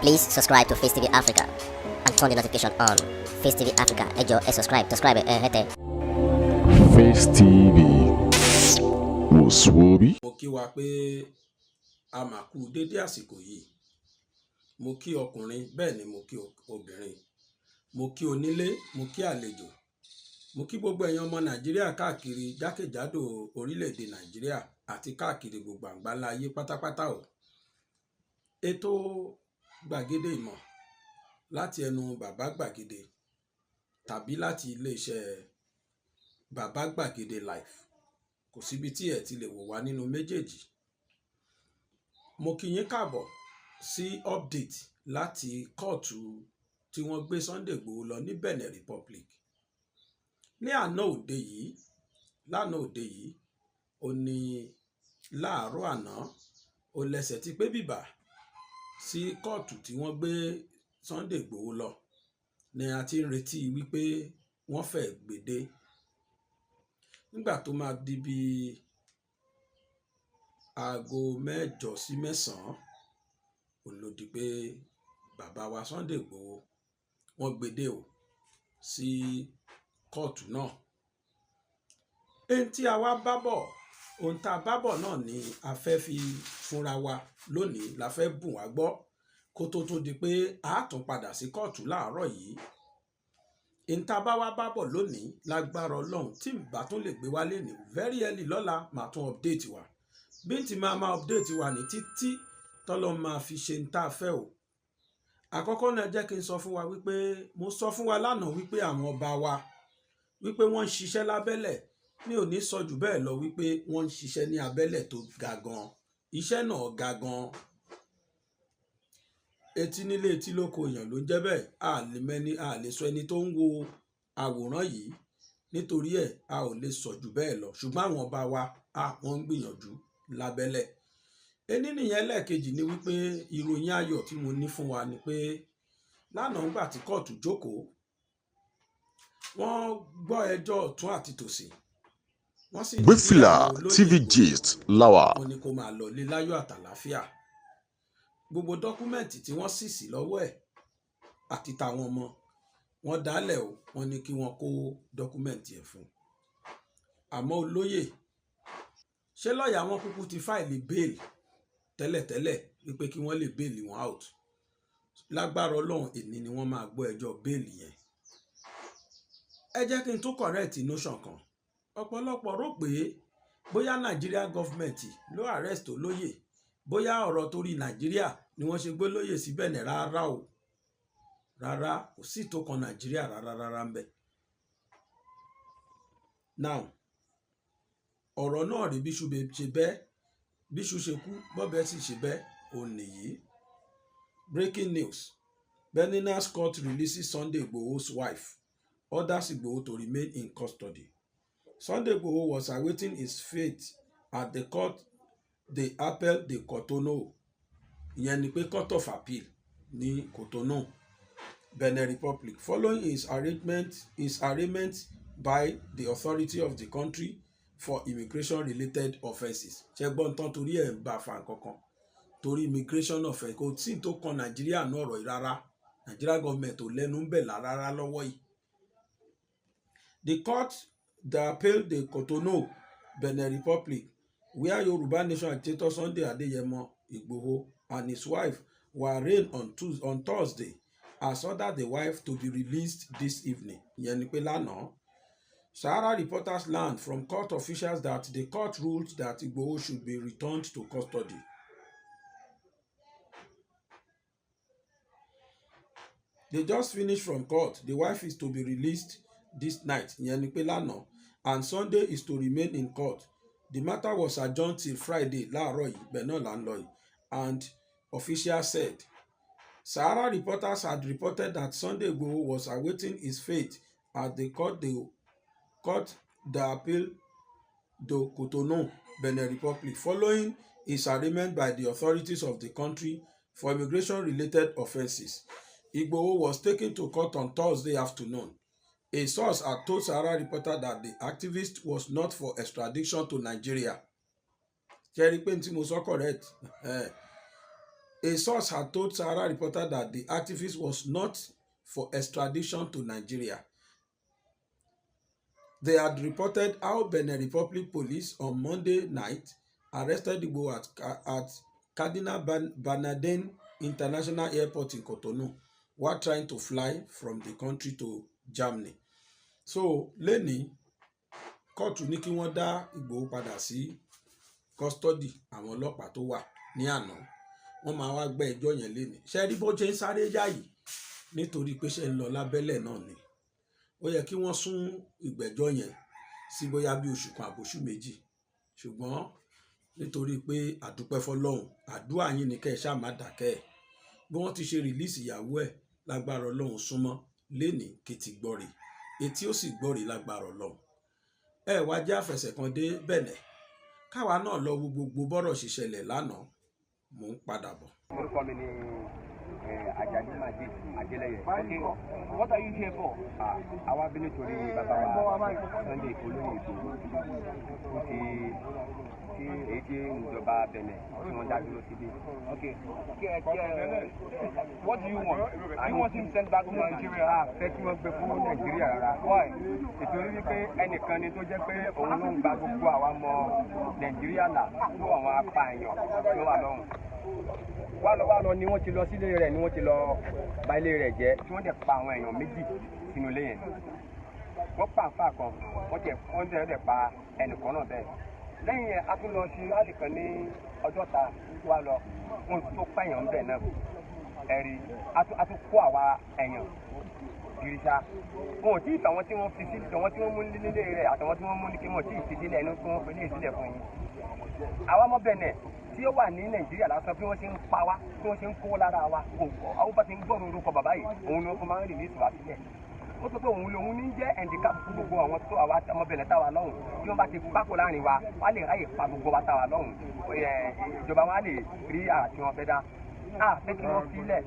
Please subscribe to Face TV Africa and turn the notification on. Face TV Africa, ẹ jọ̀ọ́ ẹ subscribe, hete. Face TV wò sùwòbí. mo kí wa pé a mà kú dédé àsìkò yìí. Mo kí ọkùnrin bẹ́ẹ̀ ni mo kí obìnrin, mo kí onílé, mo kí àlejò, mo kí gbogbo ẹ̀yin ọmọ Nàìjíríà káàkiri jákèjádò orílẹ̀-èdè Nàìjíríà àti káàkiri gbogbo àgbáńlá ayé pátápátá o. Ètò gbàgede ìmọ̀ láti ẹnu bàbá gbàgede tàbí láti iléeṣẹ́ bàbá gbàgede live, kò síbi tí ẹ ti lè wò wá nínú méjèèjì. Mo kí yín káàbọ̀ sí update láti kóòtù tí wọ́n gbé Sunday Igboho lọ ní Benin Republic. Ní àná òde yìí ó ní láàárọ̀ àná ó lẹ́sẹ̀ ti pé bìbà sí kóòtù tí wọ́n gbé Sunday Igboho lọ ni a ti ń retí wípé wọ́n fẹ́ gbèdé. Nígbà tó máa di bí aago 8 sí 9 ó ló di pé bàbá wa Sunday Igboho wọ́n gbèdé o sí kóòtù náà. Èyí tí a wá bá bọ̀, ohun tá a bá bọ̀ náà ni a fẹ́ fi fúnra wa lónìí, la fẹ́ bùn wá gbọ́ kó tó tún di pé a tún padà sí kóòtù láàárọ̀ yìí. Èyí tá a bá wá bá bọ̀ lónìí lágbára Ọlọ́run tí n bá tún lè gbé wá lénìí very early lọ́la màá tún update wa. Bí n ti máa update wa ní títí tọ́lọ́run máa fi ṣe ń tá a fẹ́ o. Àkọ́kọ́ náà jẹ́ kí n sọ fún wa wípé mo sọ fún wa lánàá wípé àwọn ọba wa wípé wọ́n ń ṣiṣẹ́ lábẹ́lẹ̀. Mi ò ní sọ jù bẹ́ẹ̀ lọ wípé wọ́n ń ṣiṣẹ́ ní abẹ́lẹ̀ tó ga gan. Iṣẹ́ náà ga gan. Etí nílé etí lóko èèyàn ló ń jẹ́ bẹ́ẹ̀. A lè sọ ẹni tó ń wo àwòrán yìí, nítorí ẹ̀ a ò lè sọ jù bẹ́ẹ̀ lọ. Ṣùgbọ́n àwọn ọba wa wọ́n ń gbìyànjú lábẹ́lẹ̀. Ení nìyẹn. Lẹ́ẹ̀kejì ni wípé ìròyìn ayọ̀ tí mo ní fún wa ni pé lánàá ńgbà tí kóòtù jókòó, wọ́n gbọ́ ẹjọ́ ọ̀tún àti tòsì. Wọ́n sì ní Wéfìlà TV gist láwà. wọ́n ní kó máa lọ lé láyọ̀ àtàlàáfíà. Gbogbo dọ́kúmẹ̀ntì tí wọ́n sì sí lọ́wọ́ ẹ̀ àti tàwọn ọmọ wọn dálẹ̀ o, wọ́n ní kí wọ́n kó dọ́kúmẹ̀ntì ẹ̀ fún. Àmọ́ olóyè, ṣé lọ́ọ̀yà wọn kúkú ti fáìlì bẹ́ẹ̀lì tẹ́lẹ̀tẹ́lẹ̀ wípé kí wọ́n lè bẹ́ẹ̀lì wọn out. Lágbára Ọlọ́run èní ni wọ́n máa gbọ́ ẹjọ́ bẹ́ẹ̀lì yẹn. Ẹ jẹ́ kí n tún correct notion kan. Ọ̀pọ̀lọpọ̀ rò pé bóyá Nigeria government ló arrest olóyè, bóyá ọ̀rọ̀ torí Nàìjíríà ni wọ́n ṣe gbé lóyè sí Benin. Rárá o, rárá, kò sí tó kan Nàìjíríà rárá ń bẹ. Now ọ̀rọ̀ náà rí bíṣu ṣe bẹ́ẹ̀, bíṣu ṣe kú bọ́bẹ̀ sì ṣe bẹ́ẹ̀ òun nìyí. Breaking news: Benin's court releases Sunday Igboho's wife, orders Igboho to remain in custody. Sunday Igboho was awaiting his fate at the court de appel de Cotonou, ìyẹn ni pé court of appeal ní Cotonou, Benin Republic, following his arraignment by the authority of the country for immigration-related offences. Ṣẹ́gbọ́n tán torí ẹ̀ ń bá fa kankan torí immigration offence kò tí tó kan Nàìjíríà náà ọ̀rọ̀ yìí rárá. Nigeria government ò lẹ́nu ń bẹ̀ rárá lọ́wọ́ yìí. The court de appel de Cotonou, Benin Republic, where Yoruba Nation agitator Sunday Adeyemo Igboho and his wife were arraigned on Thursday, has ordered the wife to be released this evening. Ìyẹn ni pé lánàá. Sahara reporters learned from court officials that the court ruled that Igboho should be returned to custody. They just finished from court. The wife is to be released this night, ìyẹn ni pé lánàá, and Sunday is to remain in court. The matter was adjourned till Friday láàárọ̀ yìí, bẹ́ẹ̀ náà là ń lọ yìí, and officials said Sahara reporters had reported that Sunday Igboho was awaiting his fate at the court d'appel de Cotonou, Benin Republic, following his arraignment by the authorities of the country for immigration-related offences. Igboho was taken to court on Thursday afternoon. A source had told Sahara reporter that the activist was not for extradition to Nigeria. Ṣé rí pé tí mo sọ correct? A source had told Sahara Reporter that the activist was not for extradition to Nigeria. They had reported how Benin Republic police on Monday night arrested Igboho at Cardinal Bernardin International Airport in Cotonou while trying to fly from the country to Germany. So lẹ́ni kóòtù ní kí wọ́n dá Ìgbòho padà sí kọ́sítọ́dì àwọn ọlọ́pàá tó wà ní àná. Wọ́n máa wá gbé ẹjọ́ yẹn lẹ́ni. Ṣé rí bó ṣe ń sáré yá yìí nítorí pé ṣe ń lọ lábẹ́lẹ̀ náà ni. Ó yẹ kí wọ́n sún ìgbẹ́jọ́ yẹn sí bóyá bí oṣù kan àbóṣù méjì. Ṣùgbọ́n nítorí pé àdúpẹ́ fọlọ́hun, àdúrà yín ni kẹ́ ẹ ṣáà má dákẹ́ ẹ̀. Bí wọ́n ti ṣe rìlíìsì ìyàwó ẹ̀ lágbára Ọlọ́run súnmọ́ lẹ́ni kìtì gbọ́rì. Etí ó sì gbọ́rì lágbára Ọlọ́run. Ẹ wá jẹ́ àfẹsẹ̀kan dé Bẹ̀nẹ̀. Káwa náà lọ wo gbogbo bọ́rọ̀ ṣe ṣẹlẹ̀ lánàá. Mò ń padà bọ̀. Orúkọ mi ni Ajani Majid Adeleye. Okay, what are you here for? Àwa bí nítorí bàbá wa Sunday olóyè Ìgbòho tí èyí tí ìjọba Benin tí wọ́n dá dúró síbí. Okay, what do you want? You want him sent back to Nigeria? Fẹ́ kí wọ́n gbé fún Nàìjíríà rárá. Why? Ìtorí wípé ẹnìkan ni tó jẹ́ pé òun ló ń gba gbogbo àwa ọmọ Nàìjíríà là fún àwọn apààyàn tó wà lọ́hùn. Wá lọ ni wọ́n ti lọ sílé rẹ̀ ni wọ́n ti lọ bà ilé rẹ̀ jẹ́ tí wọ́n dẹ̀ pa àwọn èèyàn méjì sínú ilé yẹn. Wọ́n pa àǹfà kan wọ́n dẹ̀ pa ẹnìkan náà bẹ́ẹ̀. Lẹ́yìn yẹn a tún lọ sí láti kan ní Ọjọ́ta wá lọ wọ́n tó pààyàn ń bẹ̀ náà. Ẹ̀rí a tún kó àwa èèyàn gírísà. Wọn ò tí ì tàwọn tí wọ́n fi sílẹ̀ tàwọn tí wọ́n mú nílé rẹ̀ àtàwọn tí wọ́n mú ní kí wọ́n tí ì fi sílẹ̀ inú tí wọ́n fi lé sílẹ̀ fún yín. Àwa ọmọ Benin tí ó wà ní Nàìjíríà lásán bí wọ́n ṣe ń pa wá bí wọ́n ṣe ń kó lára wa kò kọ́ àwọn bá ti ń gbọ́rọ̀ orúkọ bàbá yìí òun ni wọ́n máa ń rìn ní ìtura sílẹ̀. Ó sọ pé òun ní jẹ́ ẹ̀ǹdíkà fún gbogbo àwọn tó àwa ọmọ Benin táwa lọ́hùn tí wọ́n bá ti pákó láàrin wa wọ́n á lè ráyè pa gbogbo wa táwa lọ́hùn ìjọba wọn á lè rí àti wọn fẹ́ dá fẹ́ kí wọ́n sílẹ̀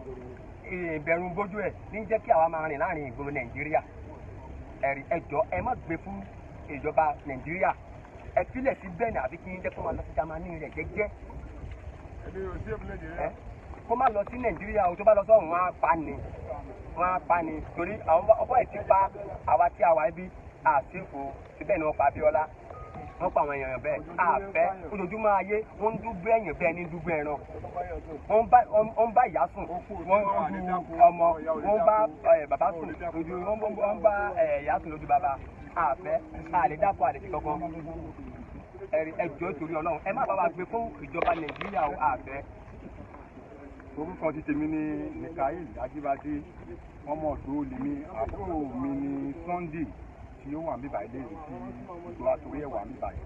ìbẹ̀rù bójú ẹ̀ ní jẹ́ kí àwa máa rìn láàrin ìgboro Nàìjíríà. Ẹ̀rí ẹjọ́ ẹ má gbé fún ìjọba Nàìjíríà ẹ sílẹ̀ sí Benin àbí kí n jẹ́ kó máa lọ sí Jámánì rẹ̀ jẹ́jẹ́ kó má lọ sí Nàìjíríà o tó bá lọ sọ́run wọn á pa ni torí àwọn ọkọ ẹ̀ ti pa àwa tí a wà níbí àṣìkò síbẹ̀ ni wọ́n pa Abíọ́lá wọ́n pa àwọn èèyàn bẹ́ẹ̀ àfẹ́ ojoojúmọ́ ayé wọ́n ń dúgbò èèyàn bẹ́ẹ̀ ní dúgbò ẹran wọ́n bá ìyá sùn wọ́n lu ọmọ wọ́n bá bàbá sùn lójú wọ́n bá ìyá sùn lójú bàbá àfẹ́ àlèdàpọ̀ àlèkí kankan ẹjọ́ torí Ọlọ́run ẹ má bá wa gbé fún ìjọba Nàìjíríà o àfẹ́. Orúkọ ti tèmi ní Mikael Ajíbádé ọmọ ọ̀dọ́ lèmi àbúrò mi ní Sunday tí ó wà ní báyìí lẹ́yìn tí ìjọ àtòrí ẹ̀ wà ní báyìí.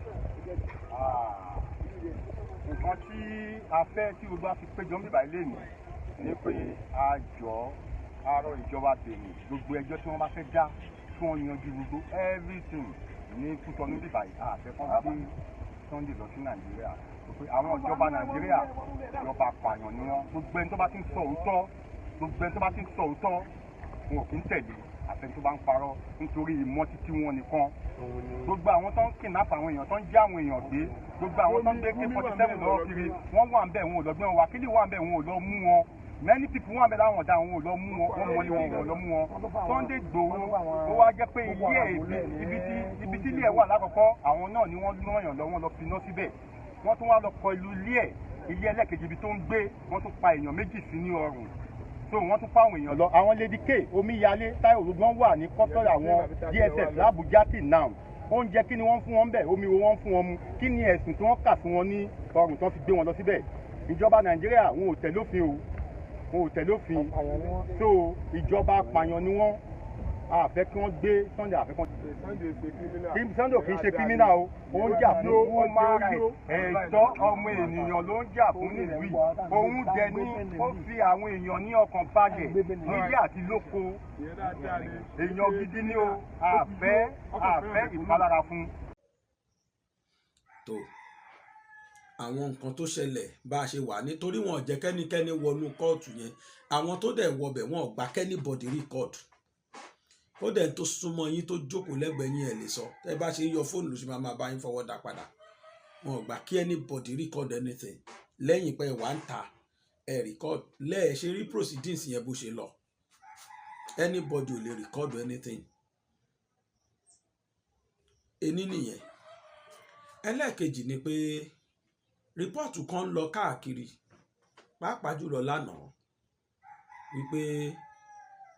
Nǹkan tí a fẹ́ tí gbogbo a fi péjọ ní báyìí lẹ́yìn ni pé a jọ arọ ìjọba Benin gbogbo ẹjọ́ tí wọ́n bá fẹ́ dá kí wọ́n yanjú gbogbo everything ní Kútọ́nù ní báyìí àfẹ́kọ́ gbé Sunday lọ sí Nàìjíríà. Àwọn ìjọba Nàìjíríà ìjọba apààyàn ni wọ́n gbogbo ẹni tó bá ti ń sọ òótọ́ wọn ò kí ń tẹ̀lé àfẹn tó bá ń parọ́ nítorí ìmọ̀ títí wọn nìkan. Gbogbo àwọn tó ń kidnap àwọn èèyàn tó ń jí àwọn èèyàn gbé gbogbo àwọn tó ń gbé K47 lọ́wọ́ kiri wọ́n wà ń bẹ̀ wọn ò lọ gbé wọn wá kílì wà ń bẹ̀ wọn ò lọ mú wọn many people wà ń bẹ̀ láwọn ọ̀dà wọn ò lọ mú wọn wọ́n mọ́lé wọn ò lọ mú wọn. Sunday Igboho ó wá jẹ́ pé ilé ẹ̀ ibi tí ilé ẹ̀ wà lákọ̀ọ́kọ́ àwọn náà ni wọ́n lọ́yàn lọ wọ́n lọ finá síbẹ̀ wọ́n tún wá lọ kọ ìlú ilé ẹlẹ́kejì ibi tó ń gbé wọ́n tún pa èèyàn méjì sí ní ọrùn so wọ́n tún pa àwọn èèyàn lọ. Àwọn Lady K Omíyalé Táíwò gbogbo wọn wà ní kọ́tọ́rì àwọn DSS l'Abuja till now. Oúnjẹ kí ni wọ́n fún wọn bẹ̀ omi wo wọ́n fún wọn mu kí ni ẹ̀sùn tí wọ́n kà fún wọn ní ọrùn tí wọ́n fi gbé wọn lọ síbẹ̀. Ìjọba Nàìjíríà wọn ò tẹ̀lé òfin o wọn ò tẹ̀lé òfin so ìjọba apààyàn ni wọ́n àfẹ́ kí wọ́n gbé Sunday àfẹ́ kan. Sunday kì í ṣe kírímínà o ó ń jà fún human rights ẹ̀tọ́ ọmọ ènìyàn ló ń jà fún nílùú yìí òun dẹ̀ ní ó fi àwọn èèyàn ní ọkàn balẹ̀ nílé àti lóko èèyàn gidi ni o àfẹ́ ìpalára fún. tó àwọn nǹkan tó ṣẹlẹ̀ bá a ṣe wà nítorí wọn ò jẹ́ kẹ́nikẹ́ni wọnú kóòtù yẹn àwọn tó dẹ̀ wọbẹ̀ wọn ò gbà kẹ́nìbọ̀dì rí kóòtù ó dẹ̀ tó súnmọ́ yín tó jókòó lẹ́gbẹ̀ẹ́ yín ẹ̀ lè sọ tẹ́ bá ṣe ń yọ fóònù lóṣù máa bá yín fọwọ́ dá padà wọn ò gbà kí anybody record anything lẹ́yìn pé wà ń ta ẹ record lẹ́ẹ̀ ṣe rí proceedings yẹn bó ṣe lọ anybody ò lè record anything ení nìyẹn. Ẹlẹ́ẹ̀kejì ni pé rìpọ́ọ̀tù kan ń lọ káàkiri pàápàá jùlọ lánàá wípé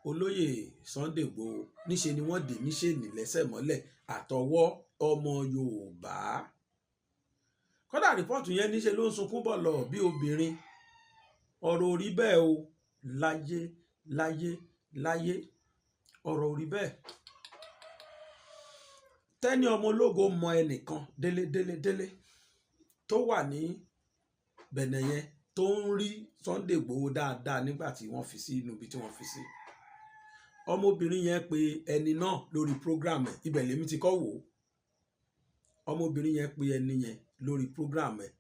olóyè Sunday Igboho níṣe ni wọ́n dè níṣe nílẹ́sẹ̀ mọ́lẹ̀ àtọwọ́ ọmọ Yorùbá. Kódà rìpọ́ọ̀tù yẹn níṣe ló ń sunkún bọ̀ lọ bí obìnrin. Ọ̀rọ̀ ò rí bẹ́ẹ̀ o, láyé láyé láyé ọ̀rọ̀ ò rí bẹ́ẹ̀. Tẹ́ni ọmọ ológo mọ ẹnìkan délé tó wà ní Bẹ̀nẹ̀ yẹn tó ń rí Sunday Igboho dáadáa nígbà tí wọ́n fi sí inú ibi tí wọ́n fi sí. Ọmọbìnrin yẹn pe ẹni náà lórí program ẹ̀, ibẹ̀ lèmi ti kọ́ wò ó. Ọmọbìnrin yẹn pe ẹni yẹn lórí program ẹ̀,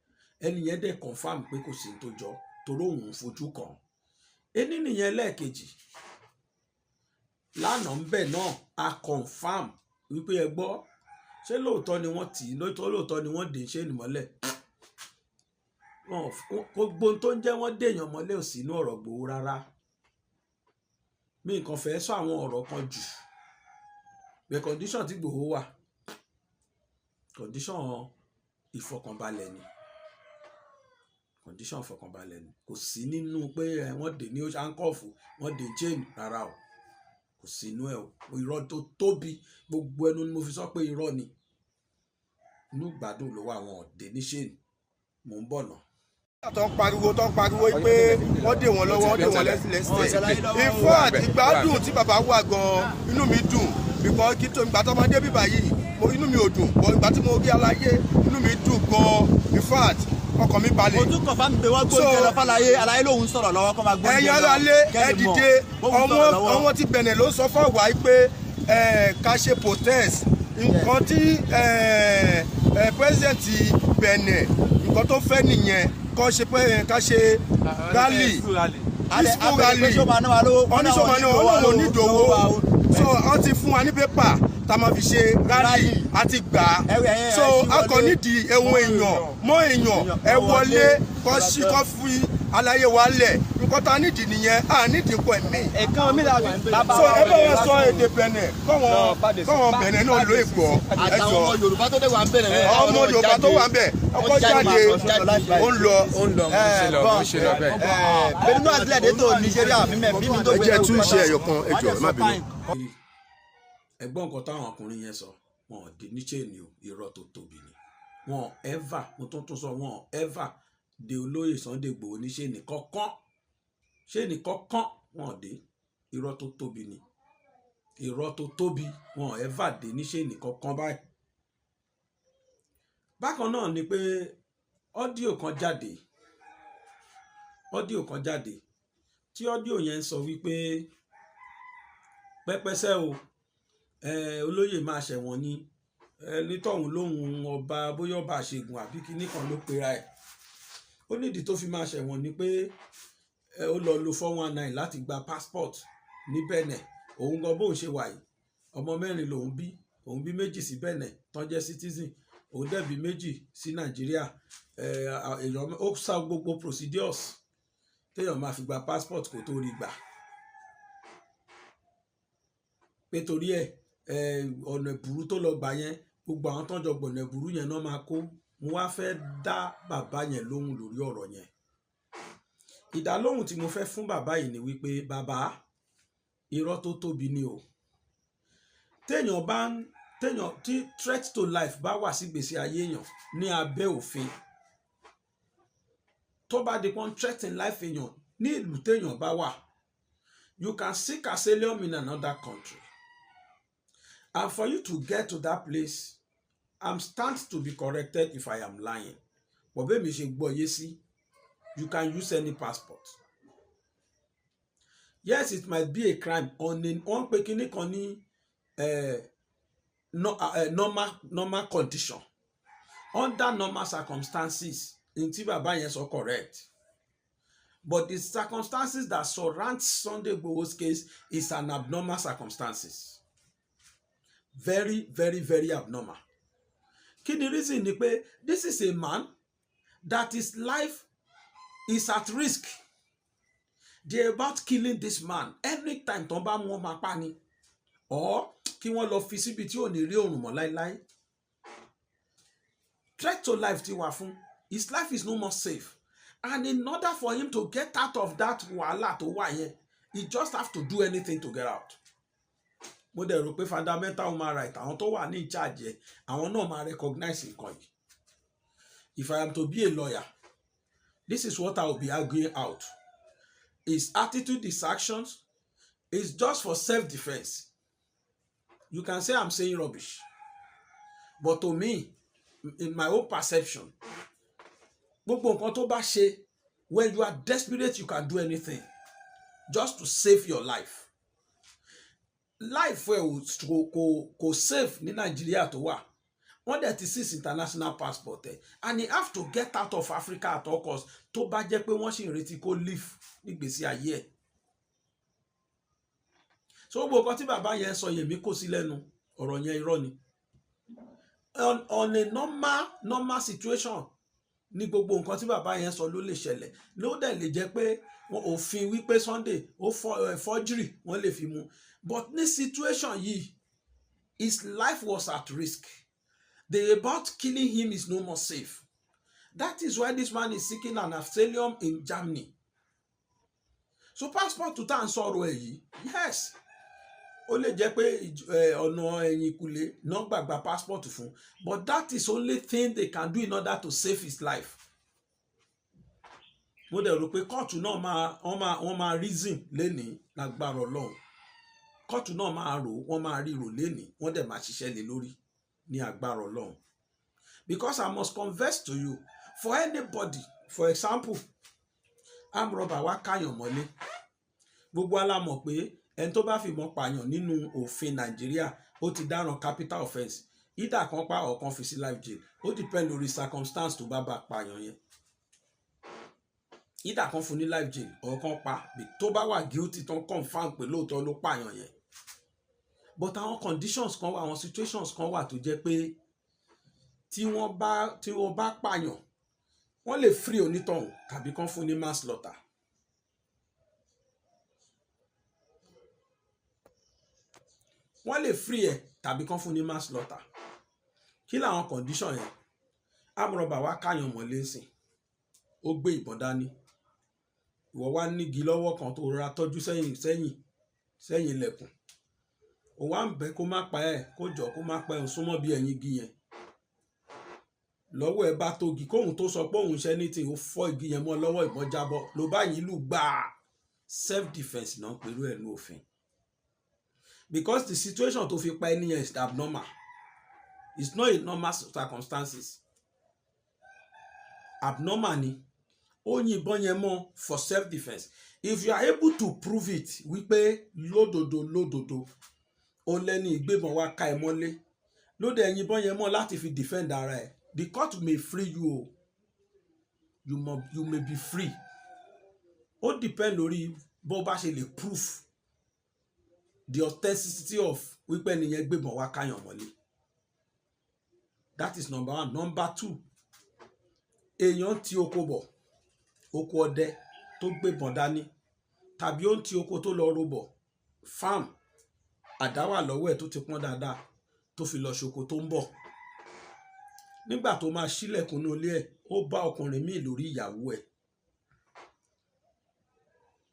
ẹni yẹn dẹ̀ confam pé kò sí ní tó jọ torí òun fojú kàn. Ẹni nìyẹn lẹ́ẹ̀kejì lánàá ń bẹ̀ náà a confam wípé ẹ gbọ́ ṣé lóòótọ́ ni wọ́n tì í lóòótọ́ ni wọ́n dè ṣé ìmọ́lẹ̀ gbogbo tó ń jẹ́ wọ́n dèèyàn mọ́lẹ̀ ò sí inú ọ̀rọ̀ Igboho rárá. Mi nǹkan fẹ́ sọ àwọn ọ̀rọ̀ kan jù bẹ́ẹ̀ condition tí Igboho wà condition ìfọkànbalẹ̀ ni condition ìfọkànbalẹ̀ ni kò sí nínú pé wọ́n dè ní handcuff wọ́n dè chain rárá o kò sí inú ẹ̀ o irọ́ tó tóbi gbogbo ẹnu ni mo fi sọ pé irọ́ ni inú gbádùn ló wà àwọn ọ̀dẹ́ ní chain mò ń bọ̀ náà. tó ń pariwo pé wọ́n dè wọ́n lọ́wọ́ wọ́n dè wọ́n lẹ́sẹ̀ ìfọ́ àti gbádùn tí bàbá wà gan inú mi dùn bíkọ́ kí tó ìgbà tó máa dé bíbá yìí inú mi ò dùn bọ́ ìgbà tí mo rí aláyé inú mi dùn gan ìfọ́ àti ọkàn mi balẹ̀. ojú kan fámi pé wọ́n gbóúnjẹ lọ fàlàyé aláyé lòun sọ̀rọ̀ lọ́wọ́ kọ́ máa gbóúnjẹ lọ. ẹ̀yin aráalé ẹ dìde ọmọ ti Bẹ̀nẹ̀ ló sọ fún àwa pé ká ṣe protest nǹkan tí president Bẹ̀nẹ̀ nǹkan tó fẹ́ nìyẹn ká ṣe rally peaceful rally oníṣòwò náà olóhùn onídòwò so wọ́n ti fún wa ní pépà tá a máa fi ṣe rally àti gbà á so a kò nídìí ẹ̀wọ̀n èèyàn mọ́ èèyàn ẹ wọlé kọ́ fi aláyé wa lẹ̀ nǹkan tá a nídìí nìyẹn a nídìí nǹkan ẹ̀mí. ẹ̀kan mi là so ẹ bá wọn sọ èdè Bẹ̀nẹ̀ kọ́wọn Bẹ̀nẹ̀ náà ló ègbọ́ ẹ jọ ọmọ Yorùbá tó dé wà ń bẹ̀rẹ̀ rẹ̀ ọmọ Yorùbá tó wà ń bẹ̀ ọkọ jáde ó ń lọ bẹ́ẹ̀ nínú àtìlẹ̀ dé tó Nàìjíríà mímẹ́ bí mi tó gbé ẹ tún ṣe ẹ̀yọ̀kan ẹ jọ ẹ má bínú. Ẹ̀gbọ́n nǹkan táwọn ọkùnrin yẹn sọ wọn ò dé ní chain o irọ́ tó tóbi ni wọn ever mo tún sọ wọn ever de olóyè Sunday Igboho ní chain kankan wọn ò dé irọ́ tó tóbi ni irọ́ tó tóbi wọn ever dé ní chain kankan báyìí. Bákan náà ni pé ọ́díò kan jáde tí ọ́díò yẹn ń sọ wípé pẹ́pẹ́sẹ́ o olóyè máa ṣẹ̀wọ̀n ni nítọ̀hún lóhun ọba bóyá ọba àṣegùn àbí kinní kan ló pera ẹ̀ ó nídìí tó fi máa ṣẹ̀wọ̀n ni pé ó lọ lo 419 láti gba passport ní Bẹ̀nẹ̀ òun gan bóun ṣe wà yìí ọmọ mẹ́rin lòun bí méjì sí Bẹ̀nẹ̀ tán jẹ́ citizen òun dẹ̀ bí méjì sí Nàìjíríà èèyàn ó sá gbogbo procedures téèyàn máa fi gba passport kó tó rí gbà pé torí ẹ̀ ọ̀nà ìbúrú tó lọ gbà yẹn gbogbo àwọn tó ń jọ gbọ̀nà ìbúrú yẹn náà máa kó mo wá fẹ́ dá bàbá yẹn lóhùn lórí ọ̀rọ̀ yẹn. Ìdálóhùn tí mo fẹ́ fún bàbá yìí ni wípé bàbá irọ́ tó tóbi ni o tí threat to life bá wà sí gbèsè ayé èèyàn ní abẹ́ òfin tó bá di pọ́n threaten life èèyàn ní ìlú téèyàn bá wà you can seek asylum in another country. And for you to get to that place, I'm stand to be corrected if I am lying. But bẹ́ẹ̀ mi ṣe gbọ́ yé sí, you can use any passport. Yes, it might be a crime on pé kíní kan ní normal condition. Under normal circumstances, in tí bàbá yẹn sọ correct. But the circumstances that surround Sunday Igboho's case is an abnormal circumstances. Very, very, very abnormal. Kí ni reason ni pé this is a man that his life is at risk they about killing this man anytime tó ń bá mú wọn máa pa ni or kí wọ́n lọ fi síbi tí ò ní rí òrùn mọ́ láéláé. Threat to life ti wà fún. His life is no more safe, and in order for him to get out of that wàhálà tó wà yẹn, he just have to do anything to get out. Mo dẹ̀ rò pé fundamental human right àwọn tó wà ní in charge ẹ̀ àwọn náà máa recognize nǹkan yìí. If I am to be a lawyer, this is what I will be arguing out. His attitude, his actions is just for self-defense. You can say I'm saying rubbish, but to me, in my own perception, gbogbo nǹkan tó bá ṣe, when you are desperate, you can do anything just to save your life. Life kò safe ní Nàìjíríà tó wà. Wọ́n dẹ̀ ti seize international passport ẹ̀, and he have to get out of Africa at all costs tó bá jẹ́ pé wọ́n sì ń retí kó live nígbésí ayé ẹ̀. So gbogbo nǹkan tí bàbá yẹn sọ yèmí kò sí lẹ́nu, ọ̀rọ̀ yẹn irọ́ ni. On a normal situation ní gbogbo nǹkan tí bàbá yẹn sọ ló lè ṣẹlẹ̀, ló dẹ̀ lè jẹ́ pé òfin wípé Sunday ó forgery wọ́n lè fi mú, but ní situation yìí his life was at risk. The about killing him is no more safe. That is why this man is seeking an asylum in Germany. So passport tó tá ń sọ̀rọ̀ ẹ̀ yìí, yes, ó lè jẹ́ pé ọ̀nà ẹ̀yìnkùlé náà gbàgbà passport fún, but that is only thing they can do in order to save his life. Mo dẹ̀ rò pé kóòtù náà wọ́n máa reason lénìí lágbára Ọlọ́run. Kóòtù náà máa rò, wọ́n máa ríro lénìí, wọ́n dẹ̀ máa ṣiṣẹ́ lé lórí ní agbára Ọlọ́run. Because I must confess to you, for anybody, for example, armed robber wá káyàn mọ́lé, gbogbo wa la mọ̀ pé ẹni tó bá fìbọn pààyàn nínú òfin Nàìjíríà ó ti dáràn capital offence, ìdá kan pa ọ̀kan fi sí life jail, ó depend lórí circumstance tó bá pààyàn yẹn. Ìdá kan fún ní life jail ọ̀kan pa tó bá wà guilty tán confam pé lóòótọ́ ló pààyàn yẹn. But àwọn conditions kan wà, àwọn situations kan wà tó jẹ́ pé tí wọ́n bá pààyàn wọ́n lè free onítọ̀hún tàbí kán fún ní manslaughter. Wọ́n lè free ẹ̀ tàbí kán fún ní manslaughter. Kí làwọn condition yẹn? Amúrọ̀bà wá káyàn mọ́lé sìn, ó gbé ìbọn dání, ìwọ wá nígi lọ́wọ́ kan tó rọra tọ́jú sẹ́yìn ilẹ̀kùn, ó wá ń bẹ̀ kó má pa ẹ́, kó jọ kó má pa ẹ́, súnmọ́ bí ẹ̀yìn igi yẹn. Lọ́wọ́ ẹ bá tógi, kóhun tó sọ pé òun ṣe ní tí ó fọ́ igi yẹn mọ́ lọ́wọ́, ìbọn jábọ́, ló bá yín lù gbà. Self defense náà pẹ̀lú ẹ̀ ní òfin. Because the situation tó fi pa ẹni yẹn is abnormal. It's not in normal circumstances. Abnormal ni. Ó yìnbọn yẹn mọ́ for self defense. If you are able to prove it wípé lódodo ó lẹ́ni ìgbébọn wá ká ẹ mọ́lé, lóde ẹ̀yìnbọn yẹn mọ́ láti fi defend ara ẹ̀, the court may free you. You may be free. Ó depend lórí bó bá ṣe lè prove the authenticity of wípé ẹni yẹn gbébọn wá káyàn mọ́lé. That is number one. Number two, èèyàn tí oko bọ̀, oko ọdẹ tó gbébọn dání, tàbí ó ń ti oko tó lọ robọ̀, farm, àdáwà lọ́wọ́ ẹ̀ tó ti pọ́n dáadáa, tó fi lọ ṣoko tó ń bọ̀. Nígbà tó máa ṣílẹ̀kùn ní ilé ẹ̀, ó bá ọkùnrin míì lórí ìyàwó ẹ̀.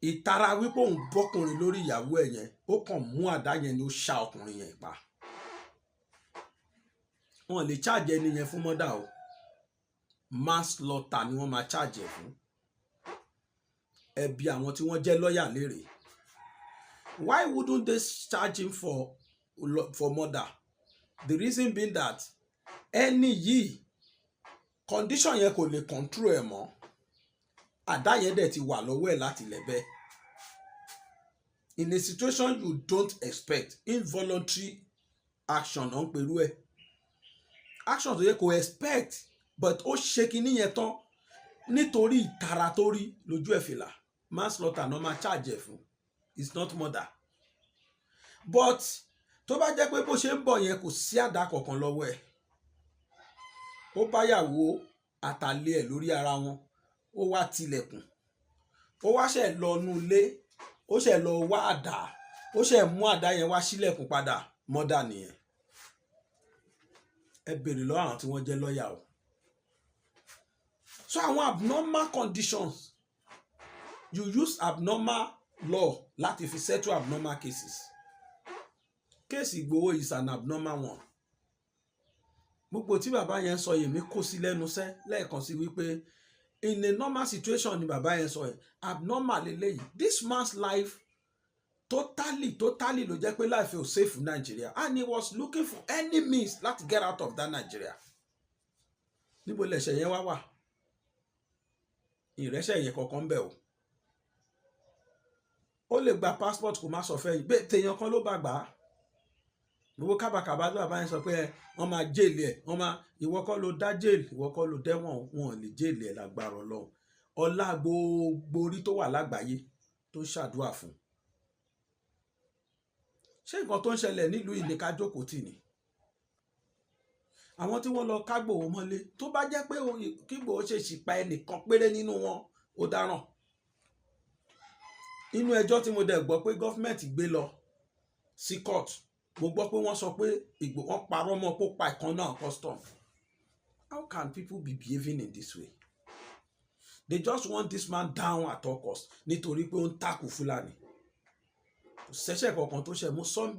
Ìtara wípé òun bọ́kùnrin lórí ìyàwó ẹ̀ yẹn, ó kàn mú àdá yẹn ni ó ṣá ọkùnrin yẹn pa. Wọ́n lè charge ẹni yẹn fún murder o. Manslaughter ni wọ́n máa charge ẹ̀ fún. Ẹbí àwọn tí wọ́n jẹ́ lọ́ọ̀yà léèrè. Why wouldn't they charge him for murder? The reason being that ẹni yìí condition yẹn kò lè control ẹ̀ mọ́. Àdá yẹn dẹ̀ ti wà lọ́wọ́ ẹ̀ láti lẹ́bẹ̀. In a situation you don't expect, involuntary action on pẹ̀lú ẹ̀. Action tó yẹ kó expect, but ó ṣe kinní yẹn tán nítorí ìtara tó rí lójú ẹ̀ fìlà. Manslaughter náà máa charge ẹ̀ fún. It's not murder. But tó bá jẹ́ pé bó ṣe ń bọ̀ yẹn kò sí àdá kankan lọ́wọ́ ẹ̀. Ó bá yàwó àtàlé ẹ̀ lórí ara wọn, ó wá tilẹ̀kùn. ó wá ṣe lọ nu ilé ó ṣe lọ wá àdá ó ṣe mú àdá yẹn wá sílẹ̀kùn padà mọ́dà nìyẹn. Ẹ béèrè lọ́wọ́ àwọn tí wọ́n jẹ́ lọ́ọ̀yà o. So àwọn abnormal conditions, you use abnormal law láti fi settle abnormal cases. Kéèsì Ìgbòho is an abnormal one. Gbogbo tí bàbá yẹn sọ yèmí kó sí lẹ́nu sẹ́ lẹ́ẹ̀kan sí wípé in a normal situation ni bàbá yẹn sọ yẹn abnormal lélẹ́yìí. This man's life totally ló jẹ́ pé life ò safe in Nigeria and he was looking for any means láti get out of that Nigeria. Níbo lẹ̀ṣẹ̀ yẹn wá wà? Ìrẹsẹ̀ yẹn kankan bẹ̀ o. Ó lè gba passport kó má sọ fẹ́ yìí bẹ́ẹ̀ tèèyàn kan ló bá gbà á. Gbogbo kábàkàbà tó bàbá yẹn sọ pé wọ́n máa jẹ́ẹ̀lì ẹ̀ wọ́n máa ìwọ kọ́ ló dá jẹ́ẹ̀lì ìwọ kọ́ ló dẹ́wọ̀n wọn ò lè jẹ́ẹ̀lì ẹ̀ lágbára Ọlọ́run. Ọlá gbogbo orí tó wà lágbàáyé tó ń ṣàdúrà fún. Ṣé nǹkan tó ń ṣẹlẹ̀ nílùú yìí ni ká jókòó tì ní? Àwọn tí wọ́n lọ ká Ìgbòho mọ́lé tó bá jẹ́ pé kí Ìgbòho ṣe ṣìpa ẹnìkan péré nínú wọn ó dáràn. Inú ẹjọ́ tí mo dẹ̀ gbọ́ pé gọ́fìmẹ̀ntì gbé lọ sí court mo gbọ́ pé wọ́n sọ pé Ìgbòho wọ́n parọ́ mọ́ kó pa ìkan náà custom. How can people be behaving in this way? They just want this man down at all costs nítorí pé ó ń takò Fúlàní. Kò ṣẹ̀ṣẹ̀ kankan tó ṣẹ̀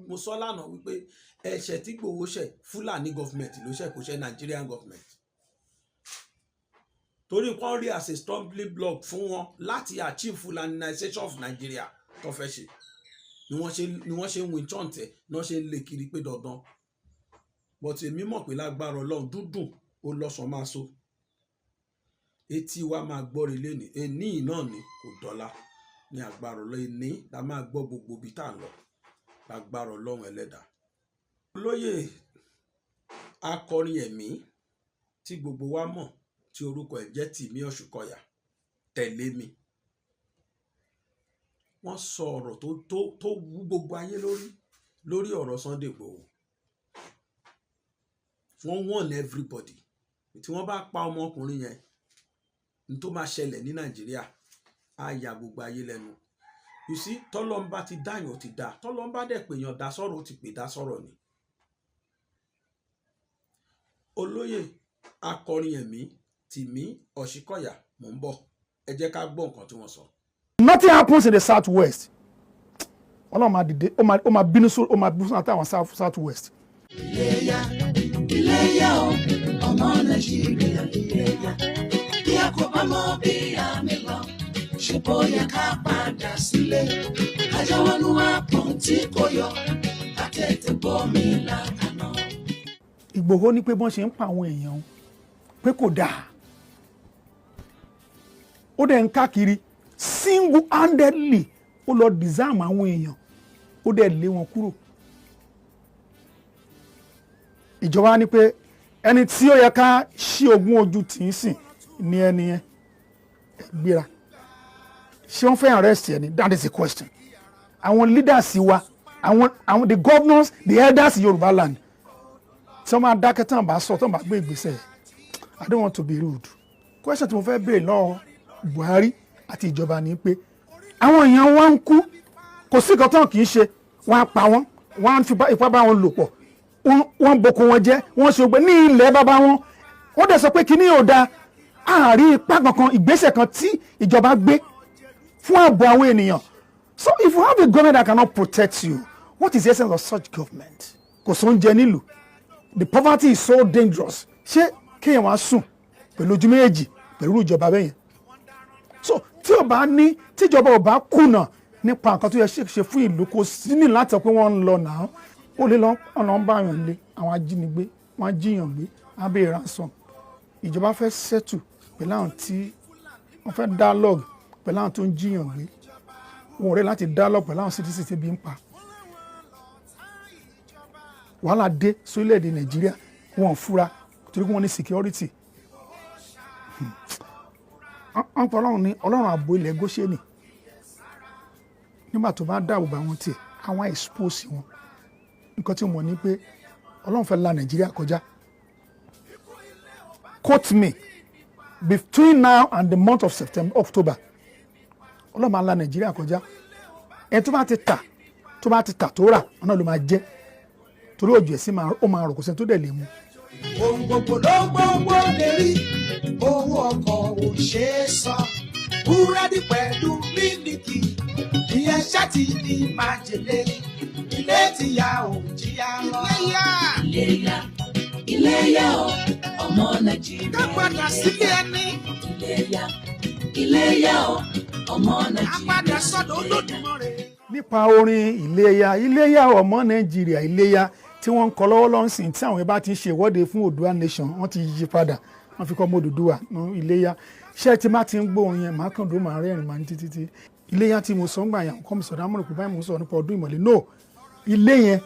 mo sọ lánàá wípé ẹ̀ṣẹ̀ tí Ìgbòho ṣẹ̀ Fúlàní gọ́fìmẹ̀ntì ló ṣẹ̀ kò ṣẹ̀ Nigerian government. Torí wọ́n rí as a stumbling block fún wọn láti achieve Fulanization of Nigeria tó fẹ́ ṣe. Ni wọ́n ṣe ń win chọ́ǹtẹ̀ ní wọ́n ṣe ń lé kiri pé dandan. But èmi mọ̀ pé lágbára Ọlọ́run dúdùn ó lọ́sàn máa so. Etí wa máa gbọ́re léni ẹni náà ni kò dọ́là ní agbára Ọlọ́run ẹni la máa gbọ́ gbogbo ibi tá à ń lọ lágbára Ọlọ́run ẹlẹ́dàá. Olóyè akọrin ẹ̀mí tí gbogbo wa mọ̀ tí orúkọ ẹ̀ jẹ́ Tìmí Ọ̀ṣùkọ̀yà Tẹ̀lé Mi. Wọ́n sọ ọ̀rọ̀ tó wú gbogbo ayé lórí ọ̀rọ̀ Sunday Igboho. Wọ́n warn everybody tí wọ́n bá pa ọmọkùnrin yẹn ní tó máa ṣẹlẹ̀ ní Nàìjíríà á ya gbogbo ayé lẹ́nu. You see, tọ́lọ́mbà ti dáyàn ó ti dá tọ́lọ́mbà dẹ̀ pèèyàn dá sọ̀rọ̀ ó ti pè dá sọ̀rọ̀ ni. Olóyè akọrin ẹ̀mí Tìmí Ọ̀ṣùkọ̀yà mò ń bọ̀ ẹ jẹ́ ká gbọ́ nǹkan tí wọ́n sọ. Nothing happens in the southwest. Ọlọ́run máa dìde ó máa bínú àtàwọn southwest. Iléyá o ọmọ Nàìjíríà iléyá bí a kò bá mọ bí àmì lọ ṣe bóyá ká padà sílé àjọwọ́nú àpọ̀n tí kò yọ àtẹ̀tẹ̀ bọ́ mi làkàná. Ìgbòho ní pé bọ́n ṣe ń pa àwọn èèyàn pé kò dáa. Ó dẹ̀ ń káàkiri single-handedly ó lọ disarm àwọn èèyàn ó dẹ̀ lé wọn kúrò. Ìjọba ní pé ẹni tí ó yẹ ká ṣí ogún ojú tì í sìn ní ẹni yẹn gbéra. Ṣé wọ́n fẹ́ arrest ẹni? That is the question. Àwọn leaders wa àwọn the governors the elders Yorùbá land tí wọ́n máa dákẹ́ tán bá sọ tán bá gbé ìgbésẹ̀. I don't want to be rude. Question tí mo fẹ́ béèrè lọ́wọ́ Buhari àti ìjọba ní pé àwọn èèyàn wa ń kú kò sí nǹkan tán kì í ṣe wọ́n á pa wọ́n wọ́n á fi ipá bá wọn lò pọ̀ wọ́n boko wọn jẹ́ wọ́n ṣe ògbẹ́ ní ilẹ̀ bàbá wọn wọ́n dẹ̀ sọ pé kíní ò da àárín ipá kankan ìgbésẹ̀ kan tí ìjọba gbé fún ààbò àwọn ènìyàn. So if you have a government that cannot protect you, what is the essence of such government? Kò sóúnjẹ nílùú. The poverty is so dangerous. Ṣé kéèyàn wá sùn pẹ̀lú ojú méjèèjì pẹ̀lú ìjọba bẹ́yẹn? So tí tíjọba ò bá kùnà nípa nǹkan tó yẹ ṣe fún ìlú kò sí ní láti sọ pé wọ́n ń lọ náà ó lè lọ ọ̀nà ń bá yàn lé àwọn ajínigbé wọ́n á jíyàn gbé wọ́n á béèrè ransom. Ìjọba fẹ́ settle pẹ̀lú àwọn tí wọ́n fẹ́ dialogue pẹ̀lú àwọn tó ń jíyàn gbé wọn ò rẹ́ láti dialogue pẹ̀lú àwọn citizens tí bí ń pa. Wàhálà dé sórílẹ̀-èdè Nàìjíríà wọn ò fura torí wọ́n ní security. Wọ́n pa ọlọ́run ààbò ilẹ̀ Góṣẹ́nì nígbà tó bá dáàbò bá wọn tiẹ̀ àwọn expose wọn nǹkan tí mo mọ̀ ní pé ọlọ́run fẹ́ la Nàìjíríà kọjá. Quote me, between now and the month of October ọlọ́mọ ala Nàìjíríà kọjá ẹni tó bá ti tà tó rà ọ̀nà ló máa jẹ́ torí òjò ẹ̀sìn ó máa rò kò sẹ́ni tó dẹ̀ lè mú. ohun gbogbo ló gbogbo lè rí owó ọkọ̀ ò ṣe é sọ búrẹ́dì pẹ̀lú mílìkì ìyẹn ṣáàtì ní májèlé ilé tìyà ò jìyà lọ. Iléyá o ọmọ Nàìjíríà. ká padà sílé ẹni. Iléyá o ọmọ Nàìjíríà. a padà sọ́dọ̀ Olódùmarè. nípa orin iléyá ọmọ Nàìjíríà iléyá tí wọ́n ń kọ lọ́wọ́lọ́wọ́ sí tí àwọn bá ti ń ṣe ìwọ́de fún Oòduà nation wọ́n ti yí padà wọ́n fi kọ́ mọ́ Odùduwà iléyá ṣé tí má ti ń gbọ́ orin yẹn máa kàn dúró máa rẹ́rìn máa ní títí iléyá tí mo sọ ń gbà yàn kọ́ mi sọ̀rọ̀ àmọ́ ìpínlẹ̀ mo sọ nípa ọdún ìmọ̀lẹ́ no ilé yẹn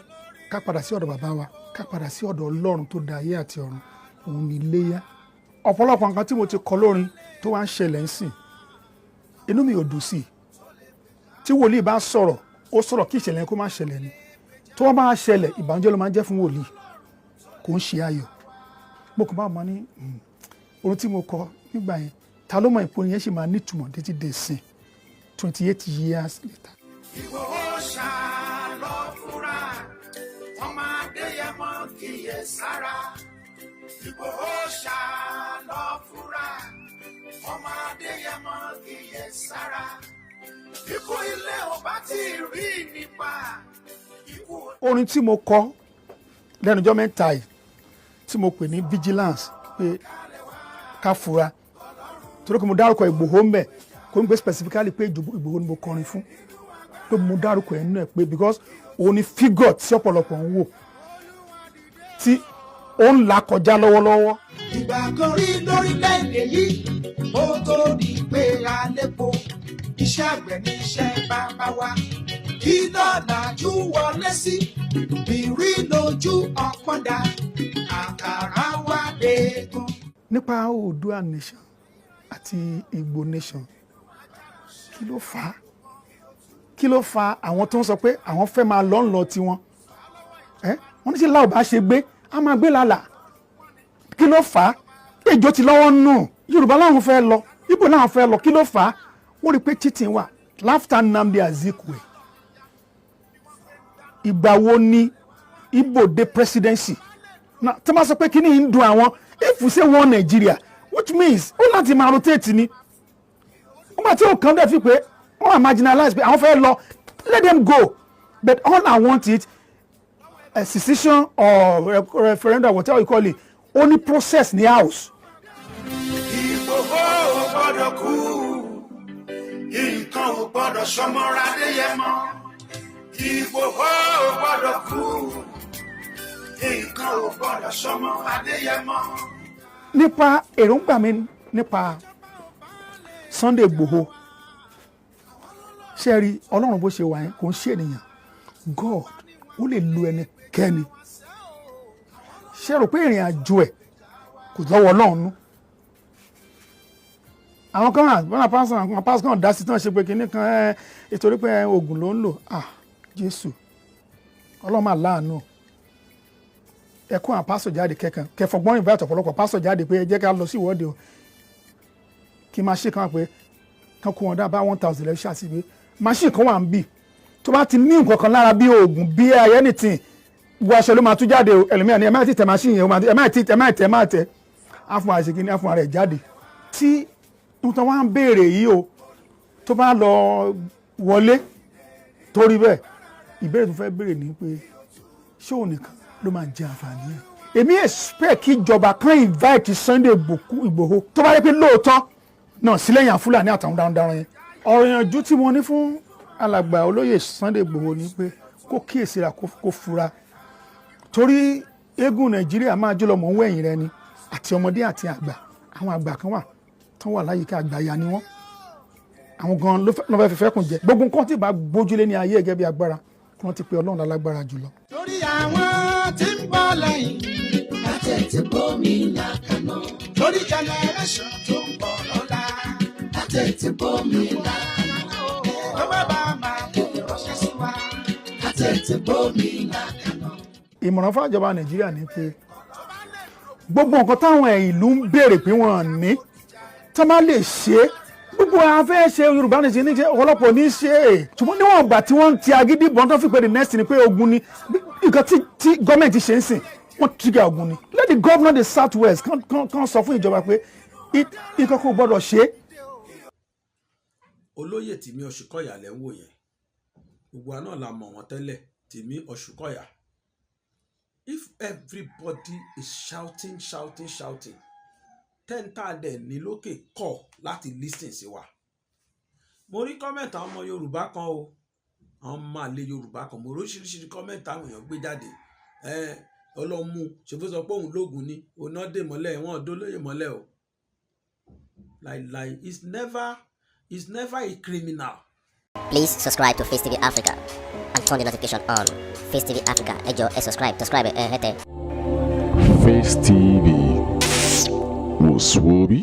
ká padà sí ọ̀dọ̀ bàbá wa ká padà sí ọ̀dọ̀ Ọlọ́run tó dá ayé àti ọ̀run òun ni iléyá. ọ̀pọ̀lọpọ̀ nǹkan tí mo ti kọ lórin tó wá ń ṣẹlẹ̀ ń sìn inú mi ò dùn sí i tí wòlíì bá sọ̀rọ̀ ó sọ̀rọ̀ kí ìṣẹ̀lẹ̀ kó má ṣẹlẹ̀ ni tó wọ́n bá ṣẹlẹ̀ ìbànújẹ́ ló máa ń jẹ́ fún wòlíì kò ń ṣe ayọ̀ mo kàn bá wọn ní orin tí mo kọ nígbà yẹn ta ló mọ ìpò yẹn ṣì máa nítumọ̀ títí dé sìn 28 years later. Ìgbòho ṣàlọ́ fúra ọmọ Adéyẹmọ kíyè sára. Ìgbòho ṣàlọ́ fúra ọmọ Adéyẹmọ kíyè sára. Ikú ilé ò bá ti rí nípa. orin tí mo kọ lẹ́nujọ́ mẹ́ta yìí tí mo pè ní vigilance pé ká fura torí pé mo dárúkọ Ìgbòho mbẹ kò ń gbé specifically pé Ìgbòho ni mo kọrin fún pé mo dárúkọ ẹ̀ nínú ẹ̀ pé because òun ni figure tí ọ̀pọ̀lọpọ̀ ń wò tí ó ń là kọjá lọ́wọ́lọ́wọ́. ìgbà kan rí lórílẹ̀‐èdè yìí ó tó di pé a lépo iṣẹ́ àgbẹ̀ ní iṣẹ́ bàbá wa kí lọ́làjú wọlé sí bìrí lójú ọ̀pọ̀dà àkàrà wà dẹ́gun. nípa Oòduà nation àti Ìgbò nation kí ló fa àwọn tó ń sọ pé àwọn fẹ́ máa lọ tiwọn wọ́n ní ṣe láò bá ṣe gbé a máa gbé lálà kí ló fà á èjò ti lọ́wọ́ nù Yorùbá láwọn fẹ́ lọ Ìgbò láwọn fẹ́ lọ kí ló fà á wọ́n rí i pé cheating wà láfta Nnamdi Azikiwe ìgbà wo ni Ìgbò dé presidency na tí wọ́n sọ pé kí ni ń dun àwọn if we say one Nigeria which means ó láti máa rotate ni wọ́n bá tí ó kàn dẹ́ fi pé wọ́n are marginalized pé àwọn fẹ́ lọ let them go but all I want is a secession or referendum whatever you call it only process ní house. Ìgbòho ò gbọ́dọ̀ kú nǹkan ò gbọ́dọ̀ sọmọ́ra Adéyẹmọ. Ìgbòho ò gbọ́dọ̀ kú nǹkan ò gbọ́dọ̀ sọmọ́ Adéyẹmọ. nípa èròǹgbà mi nípa Sunday Igboho ṣe rí Ọlọ́run bó ṣe wà yẹn kò ń ṣe ènìyàn God ó lè lu ẹnikẹ́ni ṣe rò pé ìrìn àjò ẹ̀ kò lọ́wọ́ Ọlọ́run nú àwọn kan àwọn pásítọ̀ kan dá sí tí wọ́n ṣe pé kinní kan ètò pé oògùn ló ń lò Jésù Ọlọ́run máa láàánú ẹkún àwọn pásítọ̀ jáde kẹfọgbọ́n invite ọ̀pọ̀lọpọ̀ pásítọ̀ jáde pé ẹ jẹ́ ká lọ sí ìwọ́de o kí machine kan wà pé kan kó wọn dá bá 1000 lẹ́yìn ṣàṣìwé machine kan wà ń bì tó bá ti ní nǹkan kan lára bí oògùn bí anything wo aṣọ ló máa tú jáde o ẹlòmíràn ni ẹ má ti tẹ machine yẹn ẹ má tẹ àfún àṣekí ní àfún rẹ̀ jáde tí nǹkan wá ń béèrè yìí o tó bá lọ wọlé torí bẹ́ẹ̀ ìbéèrè tó fẹ́ béèrè ní pé ṣé òun nìkan ló máa jẹ àǹfààní ẹ̀ èmi expect kí ìjọba kan invite Sunday Igboho tó bá yẹ pé lóòótọ́ náà sílẹ̀yìn Fúlàní àtàwọn darandaran yẹn ọ̀rọ̀ ìyànjú tí mo ní fún alàgbà olóyè Sunday Igboho ni pé kó kíyèsára kó fura torí eégún Nàìjíríà máa jùlọ mọ̀ ń wẹ̀yìn rẹ ni àti ọmọdé àti àgbà àwọn àgbà kan wà tán wà láyìíká àgbàyà ni wọ́n àwọn gan ló fẹ́ fẹ́ kùn jẹ gbogbo nǹkan tí ìbá gbójúlé ní ayé gẹ́gẹ́ bí agbára kí wọ́n ti pe Ọlọ́run lálágbára jùlọ. torí àwọn tí ń bọ̀ lẹ́yìn Àtẹ̀tẹ̀ bómi làkàná. torí generation tó ń bọ̀ lọ́la Àtẹ̀tẹ̀ bómi làkàná. tó bá bá máa lè ránṣẹ́ sí wa. Àtẹ̀tẹ̀ bómi làkàná. ìmọ̀ràn fún àjọba Nàìjíríà ni pé gbogbo nǹkan táwọn ìlú ń béèrè pé wọ́n ní tó má lè ṣe é ipò afẹ́ ṣe Yorùbá nation ní ṣe ọ̀pọ̀lọpọ̀ ní ṣe é ṣùgbọ́n níwọ̀n ìgbà tí wọ́n ti agídí bọ́n tó fi pé the next ni pé ogun ni nǹkan tí gọ́ọ̀mẹ̀ntì ṣe ń sìn wọ́n trigger ogun ni let the governor the south west kan sọ fún ìjọba pé nǹkan kò gbọ́dọ̀ ṣe é. olóyè Tìmí Ọ̀ṣùkọ̀yà lẹ́ ń wò yẹn gbogbo àná la mọ̀ wọ́n tẹ́lẹ̀ Tìmí Ọ̀ṣùkọ̀yà. If everybody is shouting tẹ́ńtà dẹ̀ ní lókè kọ̀ láti listen sí wa. mo rí kọ́mẹ̀ntì àwọn ọmọ Yorùbá kan o àwọn máa lé Yorùbá kan mo oríṣiríṣi kọ́mẹ̀ntì àwọn èèyàn gbé jáde ọlọ́mú ṣèfó sọ pé òun lóògùn ni òun dé mọ́lẹ̀ wọn ò dólóyè mọ́lẹ̀ o láìláì is never a criminal. Please subscribe to Face TV Africa and turn the notification on. Face TV Africa, ẹ jọ̀ọ́ subscribe hete. Face TV was Swoby.